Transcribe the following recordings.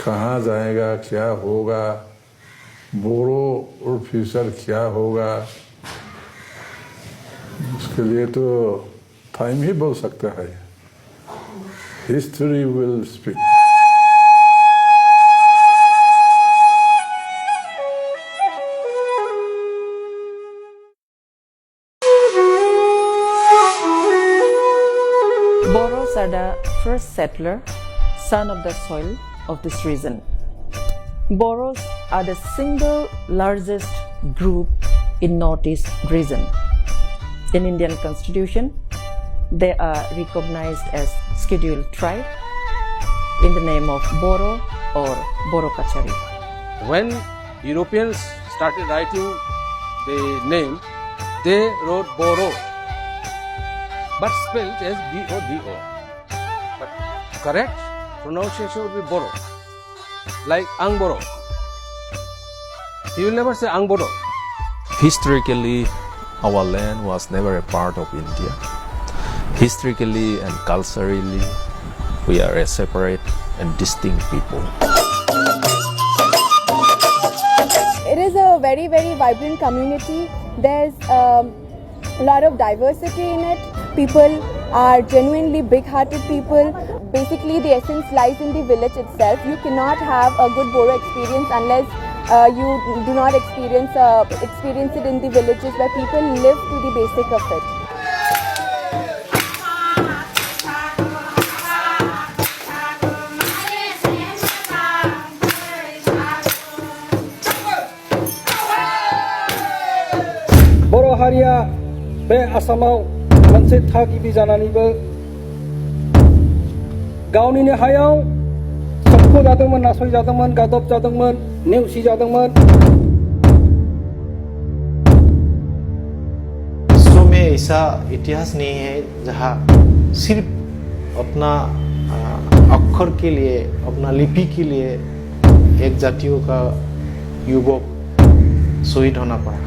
कहाँ जाएगा, क्या होगा, बोरो और फ्यूचर क्या होगा, उसके लिए तो टाइम ही बोल सकता है। History will speak. Boros are the first settler, son of the soil of this region. Boros are the single largest group in Northeast region. In Indian Constitution, they are recognized as scheduled tribe in the name of Boro or Boro Kachari. When Europeans started writing the name, they wrote Boro, but spelled as B-O-D-O. But correct pronunciation would be Boro, like Angboro. You will never say Angboro. Historically, our land was never a part of India. Historically and culturally, we are a separate and distinct people. It is a very, very vibrant community. There's a lot of diversity in it. People are genuinely big-hearted people. Basically, the essence lies in the village itself. You cannot have a good Boro experience unless you do not experience it in the villages where people live to the basic of it. Boro haria be asamau मोनसे थागिबि जानानैबो गावनिनो हायाव सबख जादोंमोन, नासय जादोंमोन, गादब जादोंमोन, नेवसि जादोंमोन। विश्व में ऐसा इतिहास नहीं है जहाँ सिर्फ अपना अक्षर के लिए, अपना लिपि के लिए एक जातियों का युवक शहीद होना पड़ा।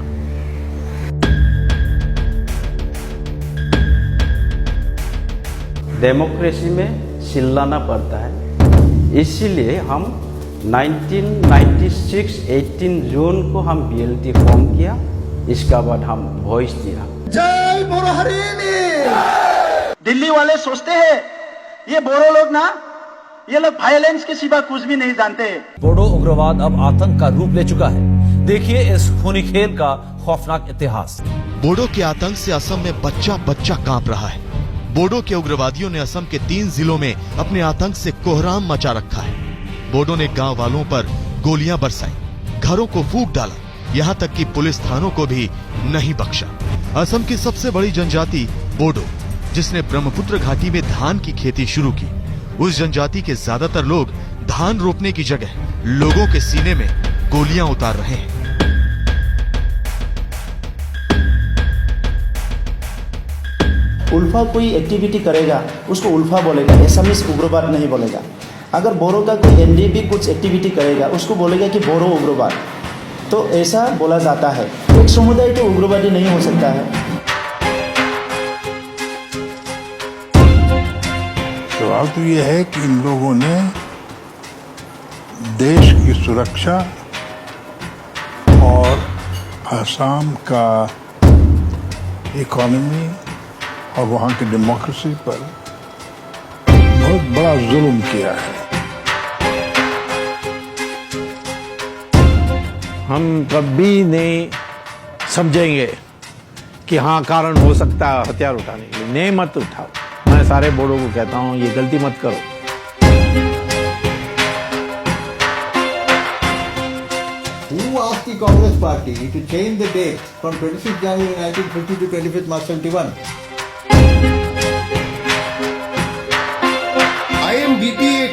डेमोक्रेसी में चिल्लाना पड़ता है, इसीलिए हम 1996 18 जून को हम BLT फॉर्म किया, इसका बाद हम वॉइस दिया। जय बोरो हरिणी। दिल्ली वाले सोचते हैं ये बोरो लोग ना, ये लोग वायलेंस के सिवा कुछ भी नहीं जानते। बोडो उग्रवाद अब आतंक का रूप ले चुका है। देखिए इस खूनी खेल का खौफनाक इतिहास। बोडो के आतंक से असम में बच्चा बच्चा कांप रहा है। बोडो के उग्रवादियों ने असम के 3 जिलों में अपने आतंक से कोहराम मचा रखा है। बोडो ने गांव वालों पर गोलियां बरसाई, घरों को फूंक डाला, यहां तक कि पुलिस थानों को भी नहीं बख्शा। असम की सबसे बड़ी जनजाति बोडो, जिसने ब्रह्मपुत्र घाटी में धान की खेती शुरू की, उस जनजाति के ज्यादातर लोग धान रोपने की जगह लोगों के सीने में गोलियां उतार रहे हैं। उल्फा कोई एक्टिविटी करेगा उसको उल्फा बोलेगा, एसामीज उग्रवाद नहीं बोलेगा। अगर बोरो का कोई एनडीपी कुछ एक्टिविटी करेगा उसको बोलेगा कि बोरो उग्रवाद, तो ऐसा बोला जाता है। एक समुदाय तो उग्रवादी नहीं हो सकता है। सवाल तो ये है कि इन लोगों ने देश की सुरक्षा और असम का इकोनॉमी और वहाँ की डेमोक्रेसी पर बहुत बड़ा जुल्म किया है। हम कभी नहीं समझेंगे कि हाँ कारण हो सकता है हथियार उठाने के लिए। नहीं, मत उठाओ। मैं सारे बोर्डों को कहता हूँ ये गलती मत करो। Who asked the Congress Party to change the date from 26 January 1950 to 25 March 71? IMDT एक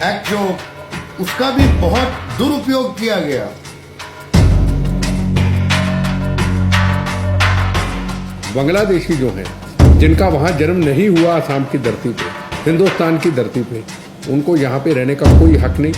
एक्ट जो उसका भी बहुत दुरुपयोग किया गया। बांग्लादेशी जो हैं, जिनका वहां जन्म नहीं हुआ असम की धरती पे, हिंदुस्तान की धरती पे, उनको यहाँ पे रहने का कोई हक नहीं।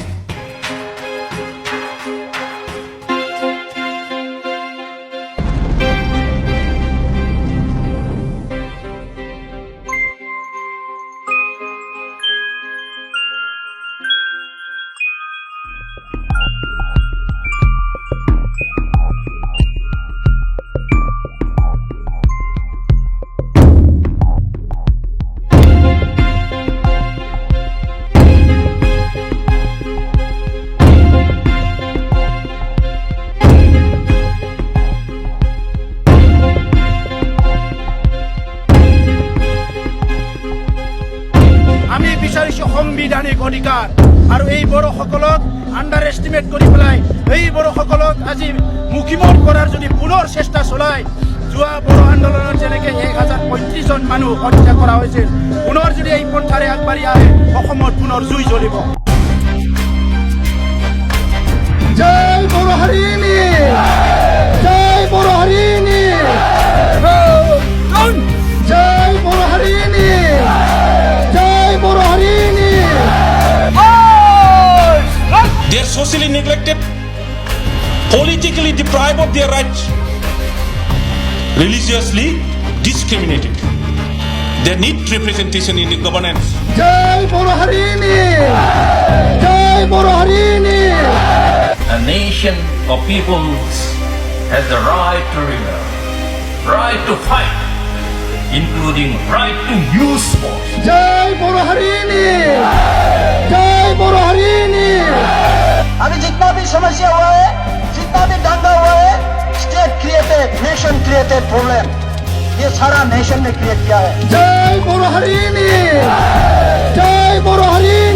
সাংবিধানিক অধিকাৰ আৰু এই বড়োসকলক আণ্ডাৰ এষ্টিমেট কৰি পেলাই এই বড়োসকলক আজি মুখিমুখ কৰাৰ যদি পুনৰ চেষ্টা চলায়, যোৱা বড়ো আন্দোলনত যেনেকৈ 1035 জন মানুহ হত্যা কৰা হৈছিল, পুনৰ যদি এই পন্থাৰে আগবাঢ়ি আহে অসমত পুনৰ জুই জ্বলিব। জয় বড়ো হৰিণী, জয় বড়ো হৰিণী, জয় বড়ো হৰিণী, জয় বড়ো হৰিণী। They are socially neglected, politically deprived of their rights, religiously discriminated. They need representation in the governance. Jai Boro Harini! Jai Boro Harini! A nation of peoples has the right to rebel, right to fight, including right to use force. Jai Boro Harini! Jai Boro Harini! अभी जितना भी समस्या हुआ है, जितना भी दंगा हुआ है, state created, nation created problem, ये सारा नेशन ने क्रिएट किया है। जय बोरो हरिणी, जय बोरो हरिणी।